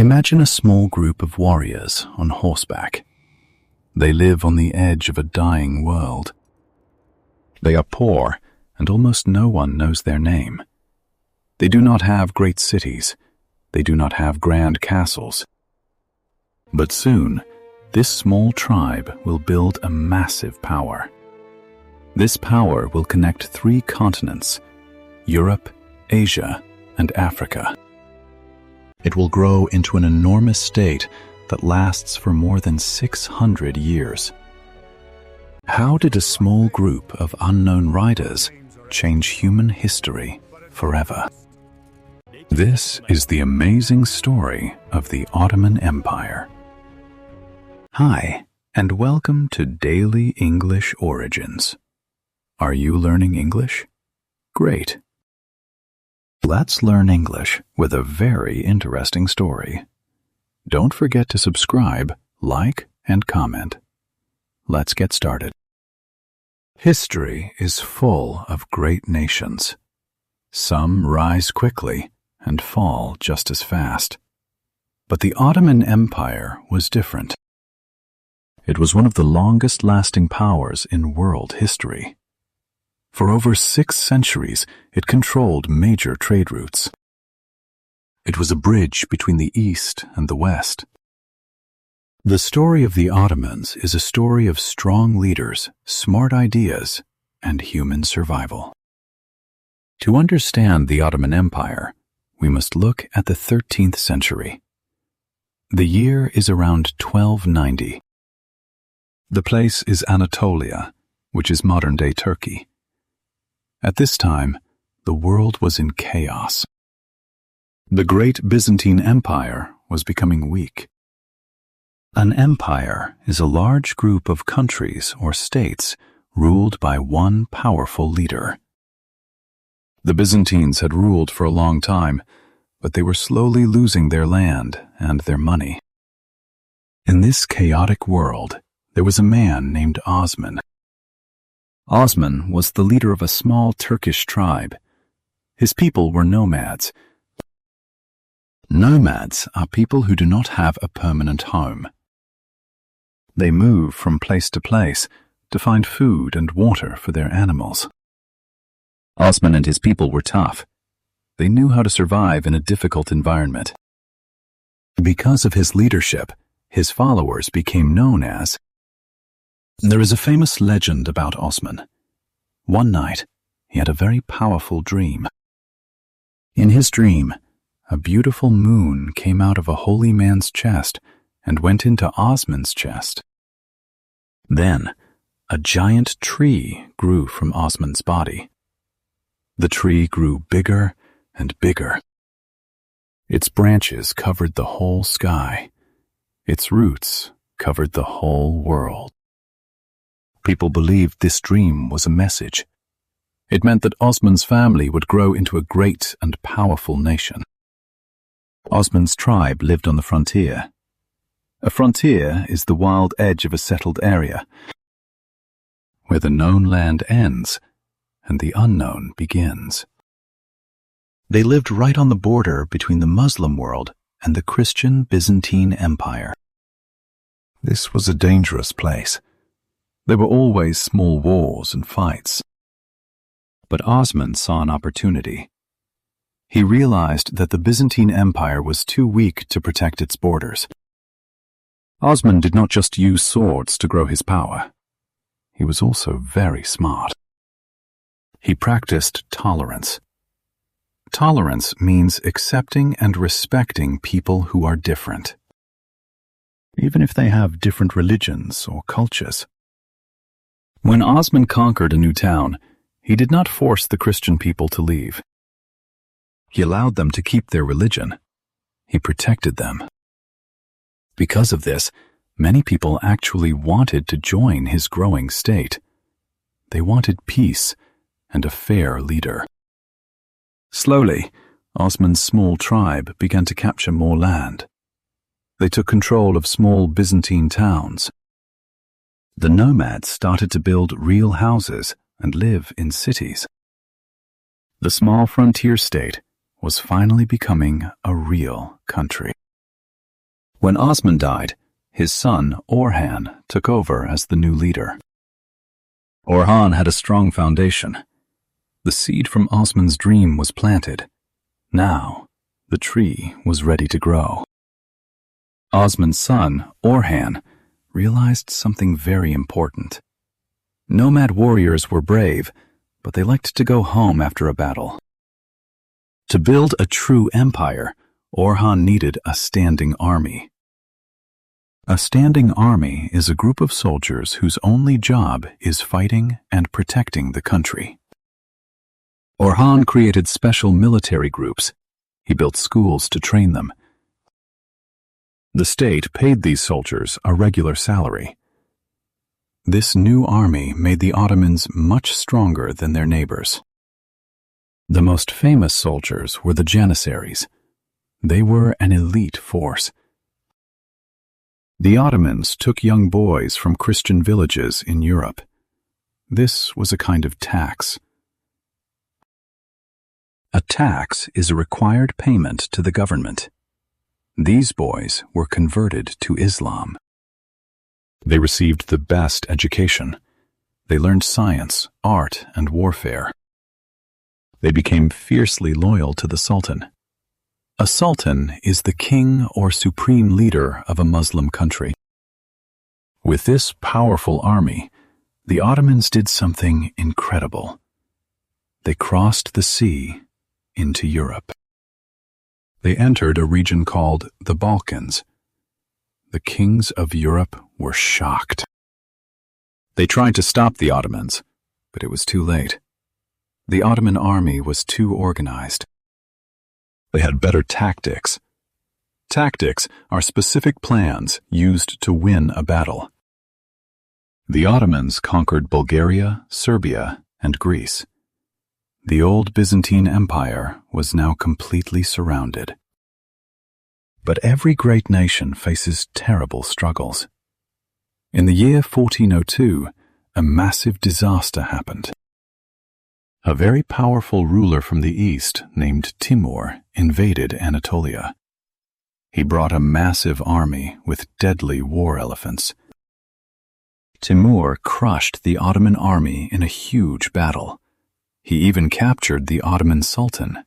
Imagine a small group of warriors on horseback. They live on the edge of a dying world. They are poor, and almost no one knows their name. They do not have great cities. They do not have grand castles. But soon, this small tribe will build a massive power. This power will connect 3 continents: Europe, Asia, and Africa. It will grow into an enormous state that lasts for more than 600 years. How did a small group of unknown riders change human history forever? This is the amazing story of the Ottoman Empire. Hi, and welcome to Daily English Origins. Are you learning English? Great. Let's learn English with a very interesting story. Don't forget to subscribe, like, and comment. Let's get started. History is full of great nations. Some rise quickly and fall just as fast. But the Ottoman Empire was different. It was one of the longest-lasting powers in world history. For over 6 centuries, it controlled major trade routes. It was a bridge between the East and the West. The story of the Ottomans is a story of strong leaders, smart ideas, and human survival. To understand the Ottoman Empire, we must look at the 13th century. The year is around 1290. The place is Anatolia, which is modern-day Turkey. At this time, the world was in chaos. The great Byzantine Empire was becoming weak. An empire is a large group of countries or states ruled by one powerful leader. The Byzantines had ruled for a long time, but they were slowly losing their land and their money. In this chaotic world, there was a man named Osman. Osman was the leader of a small Turkish tribe. His people were nomads. Nomads are people who do not have a permanent home. They move from place to place to find food and water for their animals. Osman and his people were tough. They knew how to survive in a difficult environment. Because of his leadership, his followers became known as. There is a famous legend about Osman. One night, he had a very powerful dream. In his dream, a beautiful moon came out of a holy man's chest and went into Osman's chest. Then, a giant tree grew from Osman's body. The tree grew bigger and bigger. Its branches covered the whole sky. Its roots covered the whole world. People believed this dream was a message. It meant that Osman's family would grow into a great and powerful nation. Osman's tribe lived on the frontier. A frontier is the wild edge of a settled area, where the known land ends and the unknown begins. They lived right on the border between the Muslim world and the Christian Byzantine Empire. This was a dangerous place. There were always small wars and fights. But Osman saw an opportunity. He realized that the Byzantine Empire was too weak to protect its borders. Osman did not just use swords to grow his power. He was also very smart. He practiced tolerance. Tolerance means accepting and respecting people who are different, even if they have different religions or cultures. When Osman conquered a new town, he did not force the Christian people to leave. He allowed them to keep their religion. He protected them. Because of this, many people actually wanted to join his growing state. They wanted peace and a fair leader. Slowly, Osman's small tribe began to capture more land. They took control of small Byzantine towns. The nomads started to build real houses and live in cities. The small frontier state was finally becoming a real country. When Osman died, his son, Orhan, took over as the new leader. Orhan had a strong foundation. The seed from Osman's dream was planted. Now, the tree was ready to grow. Osman's son, Orhan, realized something very important. Nomad warriors were brave, but they liked to go home after a battle. To build a true empire, Orhan needed a standing army. A standing army is a group of soldiers whose only job is fighting and protecting the country. Orhan created special military groups. He built schools to train them. The state paid these soldiers a regular salary. This new army made the Ottomans much stronger than their neighbors. The most famous soldiers were the Janissaries. They were an elite force. The Ottomans took young boys from Christian villages in Europe. This was a kind of tax. A tax is a required payment to the government. These boys were converted to Islam. They received the best education. They learned science, art, and warfare. They became fiercely loyal to the Sultan. A sultan is the king or supreme leader of a Muslim country. With this powerful army, the Ottomans did something incredible. They crossed the sea into Europe. They entered a region called the Balkans. The kings of Europe were shocked. They tried to stop the Ottomans, but it was too late. The Ottoman army was too organized. They had better tactics. Tactics are specific plans used to win a battle. The Ottomans conquered Bulgaria, Serbia, and Greece. The old Byzantine Empire was now completely surrounded. But every great nation faces terrible struggles. In the year 1402, a massive disaster happened. A very powerful ruler from the east named Timur invaded Anatolia. He brought a massive army with deadly war elephants. Timur crushed the Ottoman army in a huge battle. He even captured the Ottoman Sultan.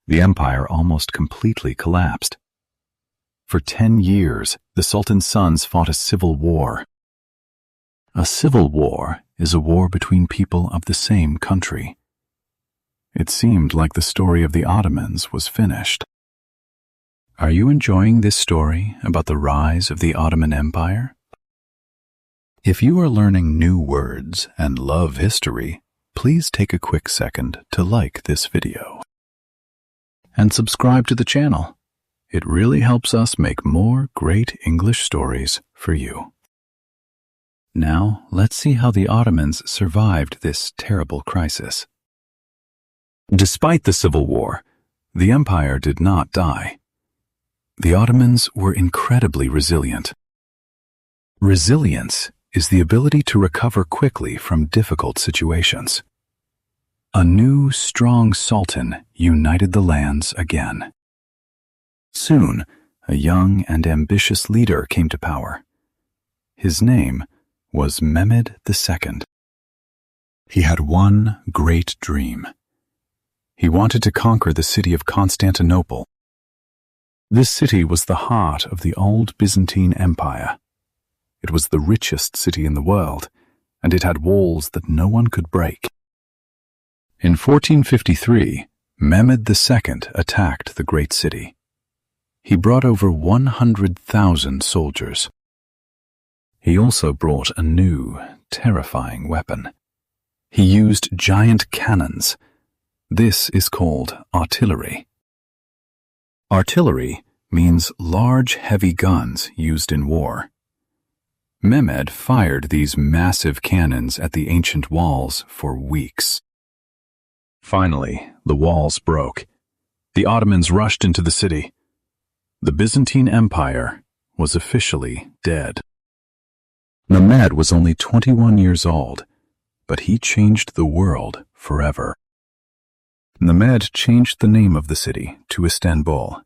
The empire almost completely collapsed. For 10 years, the Sultan's sons fought a civil war. A civil war is a war between people of the same country. It seemed like the story of the Ottomans was finished. Are you enjoying this story about the rise of the Ottoman Empire? If you are learning new words and love history, please take a quick second to like this video. And subscribe to the channel. It really helps us make more great English stories for you. Now, let's see how the Ottomans survived this terrible crisis. Despite the civil war, the empire did not die. The Ottomans were incredibly resilient. Resilience is the ability to recover quickly from difficult situations. A new, strong sultan united the lands again. Soon, a young and ambitious leader came to power. His name was Mehmed II. He had one great dream. He wanted to conquer the city of Constantinople. This city was the heart of the old Byzantine Empire. It was the richest city in the world, and it had walls that no one could break. In 1453, Mehmed II attacked the great city. He brought over 100,000 soldiers. He also brought a new, terrifying weapon. He used giant cannons. This is called artillery. Artillery means large, heavy guns used in war. Mehmed fired these massive cannons at the ancient walls for weeks. Finally, the walls broke. The Ottomans rushed into the city. The Byzantine Empire was officially dead. Mehmed was only 21 years old, but he changed the world forever. Mehmed changed the name of the city to Istanbul.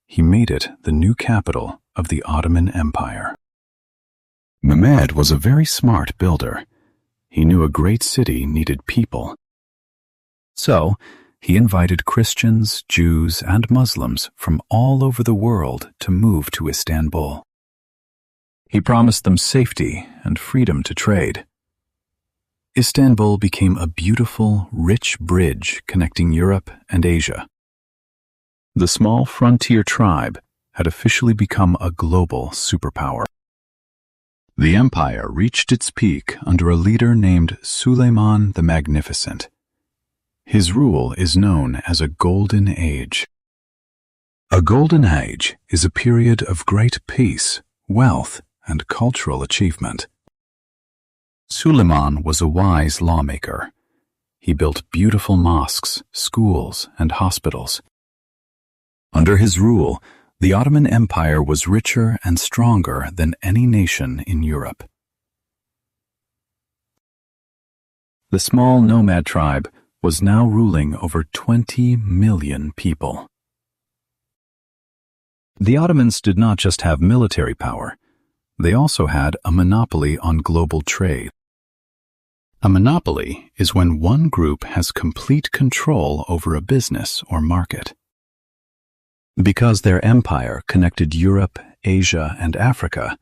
he made it the new capital of the Ottoman Empire. Mehmed was a very smart builder. He knew a great city needed people. So, he invited Christians, Jews, and Muslims from all over the world to move to Istanbul. He promised them safety and freedom to trade. Istanbul became a beautiful, rich bridge connecting Europe and Asia. The small frontier tribe had officially become a global superpower. The empire reached its peak under a leader named Suleiman the Magnificent. His rule is known as a golden age. A golden age is a period of great peace, wealth, and cultural achievement. Suleiman was a wise lawmaker. He built beautiful mosques, schools, and hospitals. Under his rule, the Ottoman Empire was richer and stronger than any nation in Europe. The small nomad tribe was now ruling over 20 million people. The Ottomans did not just have military power, they also had a monopoly on global trade. A monopoly is when one group has complete control over a business or market. Because their empire connected Europe, Asia, and Africa,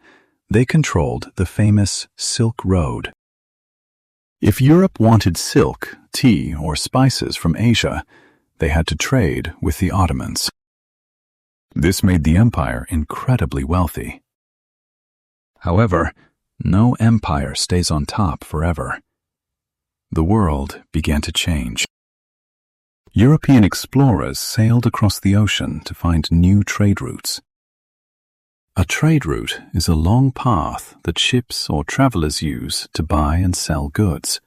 they controlled the famous Silk Road. If Europe wanted silk, tea, or spices from Asia, they had to trade with the Ottomans. This made the empire incredibly wealthy. However, no empire stays on top forever. The world began to change. European explorers sailed across the ocean to find new trade routes. A trade route is a long path that ships or travelers use to buy and sell goods.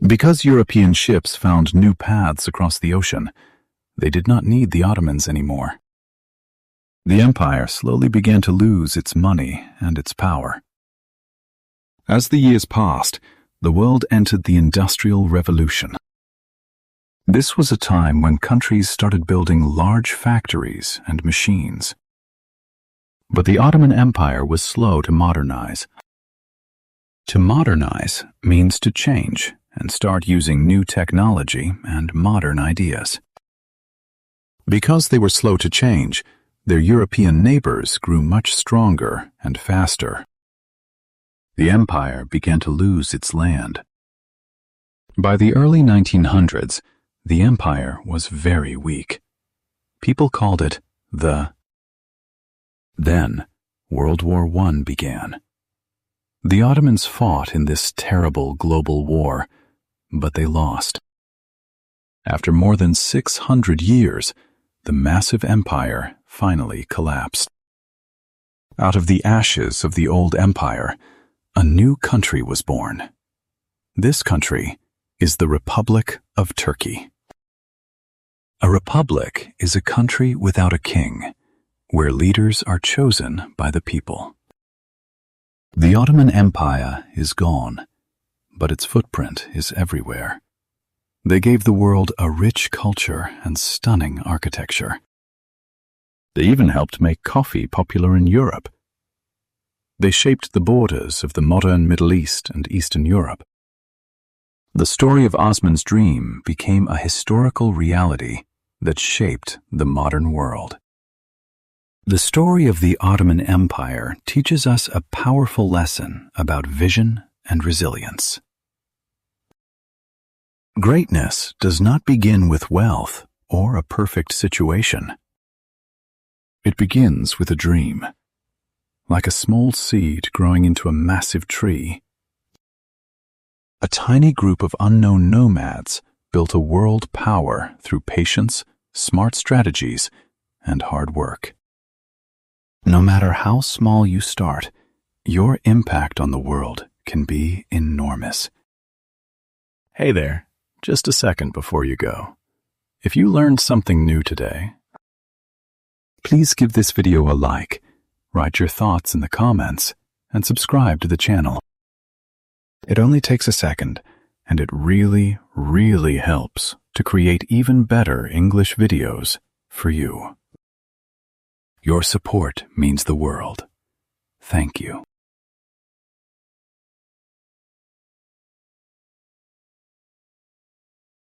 Because European ships found new paths across the ocean, they did not need the Ottomans anymore. The empire slowly began to lose its money and its power. As the years passed, the world entered the Industrial Revolution. This was a time when countries started building large factories and machines. But the Ottoman Empire was slow to modernize. To modernize means to change and start using new technology and modern ideas. Because they were slow to change, their European neighbors grew much stronger and faster. The empire began to lose its land. By the early 1900s, the empire was very weak. People called it the. Then, World War I began. The Ottomans fought in this terrible global war, but they lost. After more than 600 years, the massive empire finally collapsed. Out of the ashes of the old empire, a new country was born. This country is the Republic of Turkey. A republic is a country without a king, where leaders are chosen by the people. The Ottoman Empire is gone, but its footprint is everywhere. They gave the world a rich culture and stunning architecture. They even helped make coffee popular in Europe. They shaped the borders of the modern Middle East and Eastern Europe. The story of Osman's dream became a historical reality that shaped the modern world. The story of the Ottoman Empire teaches us a powerful lesson about vision and resilience. Greatness does not begin with wealth or a perfect situation. It begins with a dream, like a small seed growing into a massive tree. A tiny group of unknown nomads built a world power through patience, smart strategies, and hard work. No matter how small you start, your impact on the world can be enormous. Hey there, just a second before you go. If you learned something new today, please give this video a like, write your thoughts in the comments, and subscribe to the channel. It only takes a second, and it really, really helps to create even better English videos for you. Your support means the world. Thank you.